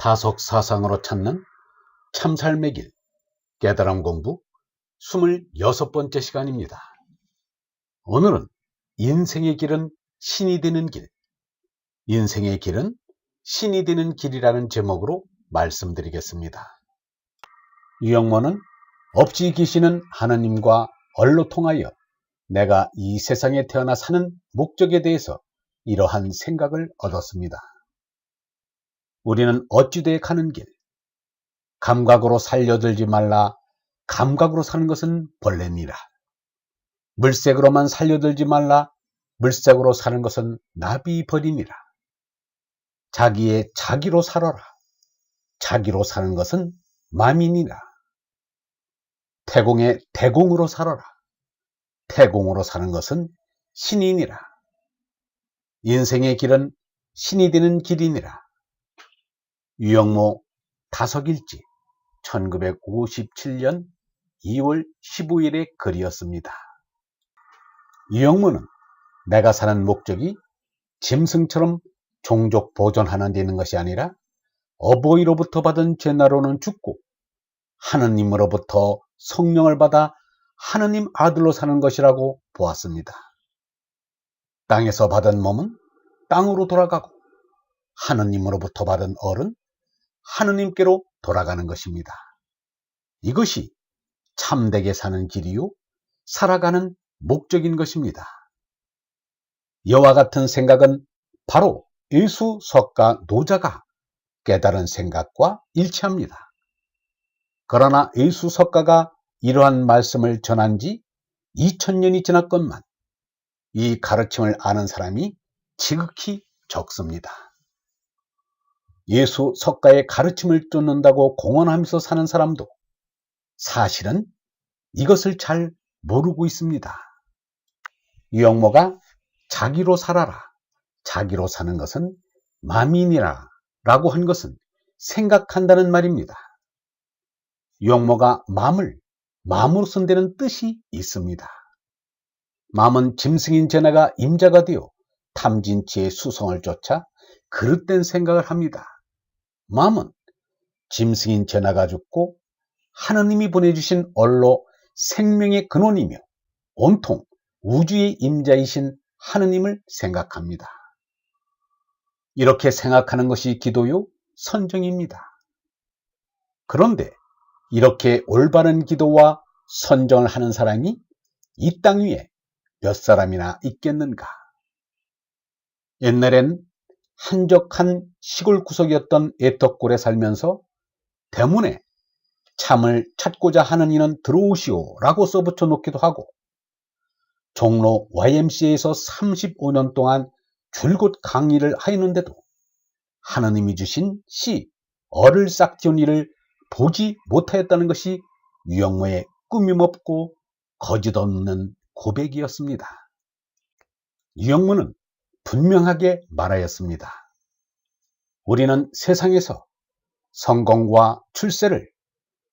타석사상으로 찾는 참삶의 길, 깨달음 공부 26번째 시간입니다. 오늘은 인생의 길은 신이 되는 길, 인생의 길은 신이 되는 길이라는 제목으로 말씀드리겠습니다. 유영모는 없이 계시는 하나님과 얼로 통하여 내가 이 세상에 태어나 사는 목적에 대해서 이러한 생각을 얻었습니다. 우리는 어찌돼 가는 길, 감각으로 살려들지 말라. 감각으로 사는 것은 벌레니라. 물색으로만 살려들지 말라. 물색으로 사는 것은 나비벌이니라. 자기의 자기로 살아라. 자기로 사는 것은 마민이라. 태공의 태공으로 살아라. 태공으로 사는 것은 신이니라. 인생의 길은 신이 되는 길이니라. 유영모 다석일지 1957년 2월 15일의 글이었습니다. 유영모는 내가 사는 목적이 짐승처럼 종족 보존하는 데 있는 것이 아니라 어버이로부터 받은 죄나로는 죽고 하느님으로부터 성령을 받아 하느님 아들로 사는 것이라고 보았습니다. 땅에서 받은 몸은 땅으로 돌아가고 하느님으로부터 받은 얼은 하느님께로 돌아가는 것입니다. 이것이 참되게 사는 길이요 살아가는 목적인 것입니다. 이와 같은 생각은 바로 예수 석가 노자가 깨달은 생각과 일치합니다. 그러나 예수 석가가 이러한 말씀을 전한 지 2000년이 지났건만 이 가르침을 아는 사람이 지극히 적습니다. 예수 석가의 가르침을 쫓는다고 공언하면서 사는 사람도 사실은 이것을 잘 모르고 있습니다. 유영모가 자기로 살아라, 자기로 사는 것은 마민이라 라고 한 것은 생각한다는 말입니다. 유영모가 마음으로 쓴다는 뜻이 있습니다. 마음은 짐승인 제나가 임자가 되어 탐진치의 수성을 쫓아 그릇된 생각을 합니다. 마음은 짐승인 제나가 죽고 하느님이 보내주신 얼로 생명의 근원이며 온통 우주의 임자이신 하느님을 생각합니다. 이렇게 생각하는 것이 기도요 선정입니다. 그런데 이렇게 올바른 기도와 선정을 하는 사람이 이 땅 위에 몇 사람이나 있겠는가? 옛날엔 한적한 시골 구석이었던 애떡골에 살면서 대문에 참을 찾고자 하는 이는 들어오시오 라고 써붙여 놓기도 하고 종로 YMCA에서 35년 동안 줄곧 강의를 하였는데도 하느님이 주신 씨 얼을 싹지운 이를 보지 못하였다는 것이 유영모의 꾸밈없고 거짓없는 고백이었습니다. 유영모는 분명하게 말하였습니다. 우리는 세상에서 성공과 출세를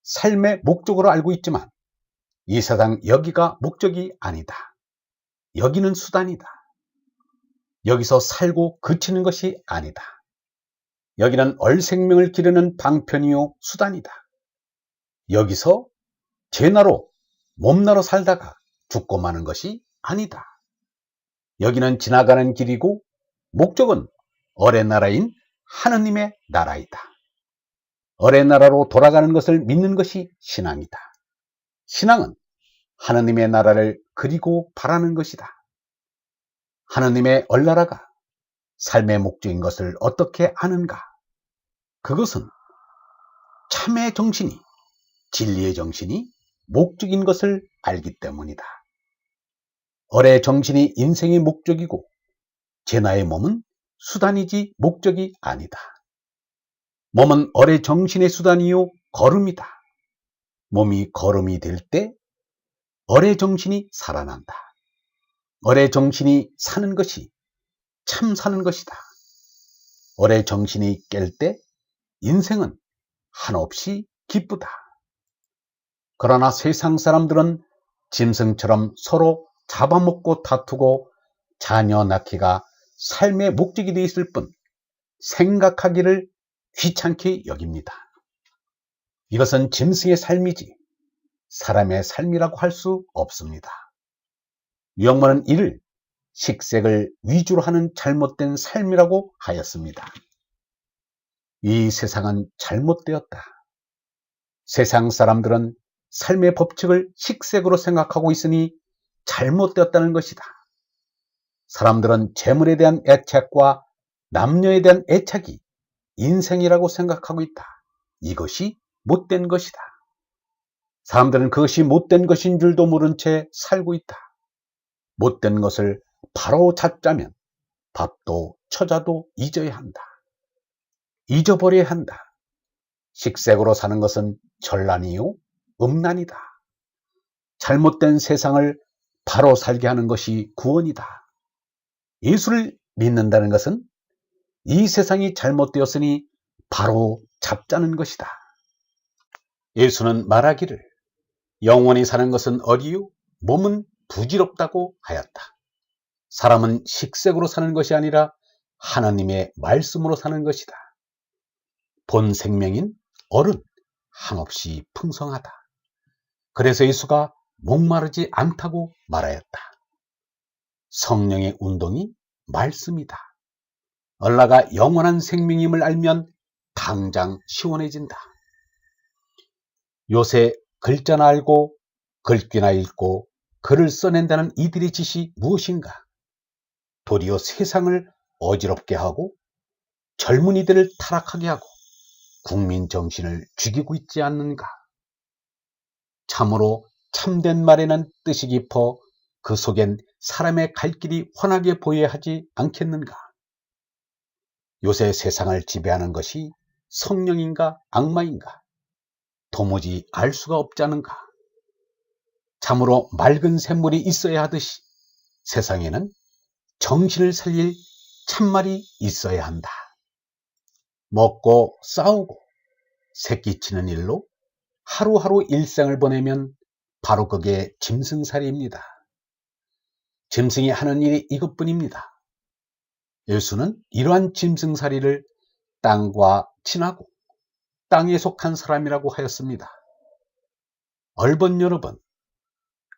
삶의 목적으로 알고 있지만 이 세상 여기가 목적이 아니다. 여기는 수단이다. 여기서 살고 그치는 것이 아니다. 여기는 얼생명을 기르는 방편이요 수단이다. 여기서 죄나로 몸나로 살다가 죽고 마는 것이 아니다. 여기는 지나가는 길이고 목적은 얼의 나라인 하느님의 나라이다. 얼의 나라로 돌아가는 것을 믿는 것이 신앙이다. 신앙은 하느님의 나라를 그리고 바라는 것이다. 하느님의 얼나라가 삶의 목적인 것을 어떻게 아는가? 그것은 참의 정신이, 진리의 정신이 목적인 것을 알기 때문이다. 얼의 정신이 인생의 목적이고 제나의 몸은 수단이지 목적이 아니다. 몸은 얼의 정신의 수단이요 걸음이다. 몸이 걸음이 될 때 얼의 정신이 살아난다. 얼의 정신이 사는 것이 참 사는 것이다. 얼의 정신이 깰 때 인생은 한없이 기쁘다. 그러나 세상 사람들은 짐승처럼 서로 잡아먹고 다투고 자녀 낳기가 삶의 목적이 되어 있을 뿐 생각하기를 귀찮게 여깁니다. 이것은 짐승의 삶이지 사람의 삶이라고 할 수 없습니다. 유영모는 이를 식색을 위주로 하는 잘못된 삶이라고 하였습니다. 이 세상은 잘못되었다. 세상 사람들은 삶의 법칙을 식색으로 생각하고 있으니 잘못되었다는 것이다. 사람들은 재물에 대한 애착과 남녀에 대한 애착이 인생이라고 생각하고 있다. 이것이 못된 것이다. 사람들은 그것이 못된 것인 줄도 모른 채 살고 있다. 못된 것을 바로 잡자면 밥도 처자도 잊어야 한다. 잊어버려야 한다. 식색으로 사는 것은 전란이요 음란이다. 잘못된 세상을 바로 살게 하는 것이 구원이다. 예수를 믿는다는 것은 이 세상이 잘못되었으니 바로 잡자는 것이다. 예수는 말하기를 영원히 사는 것은 어디요? 몸은 부질없다고 하였다. 사람은 식색으로 사는 것이 아니라 하나님의 말씀으로 사는 것이다. 본 생명인 어른 한없이 풍성하다. 그래서 예수가 목마르지 않다고 말하였다. 성령의 운동이 말씀이다. 얼라가 영원한 생명임을 알면 당장 시원해진다. 요새 글자나 알고 글귀나 읽고 글을 써낸다는 이들의 짓이 무엇인가? 도리어 세상을 어지럽게 하고 젊은이들을 타락하게 하고 국민 정신을 죽이고 있지 않는가? 참으로 참된 말에는 뜻이 깊어 그 속엔 사람의 갈 길이 환하게 보여야 하지 않겠는가? 요새 세상을 지배하는 것이 성령인가 악마인가? 도무지 알 수가 없지 않은가? 참으로 맑은 샘물이 있어야 하듯이 세상에는 정신을 살릴 참말이 있어야 한다. 먹고 싸우고 새끼치는 일로 하루하루 일생을 보내면 바로 그게 짐승살이입니다. 짐승이 하는 일이 이것뿐입니다. 예수는 이러한 짐승살이를 땅과 친하고 땅에 속한 사람이라고 하였습니다. 얼번 여러분,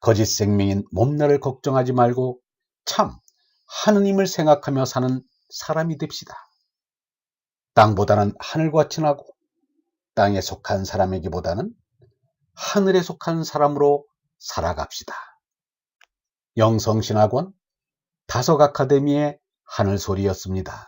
거짓 생명인 몸날을 걱정하지 말고 참 하느님을 생각하며 사는 사람이 됩시다. 땅보다는 하늘과 친하고 땅에 속한 사람이기보다는 하늘에 속한 사람으로 살아갑시다. 영성신학원 다석아카데미의 하늘소리였습니다.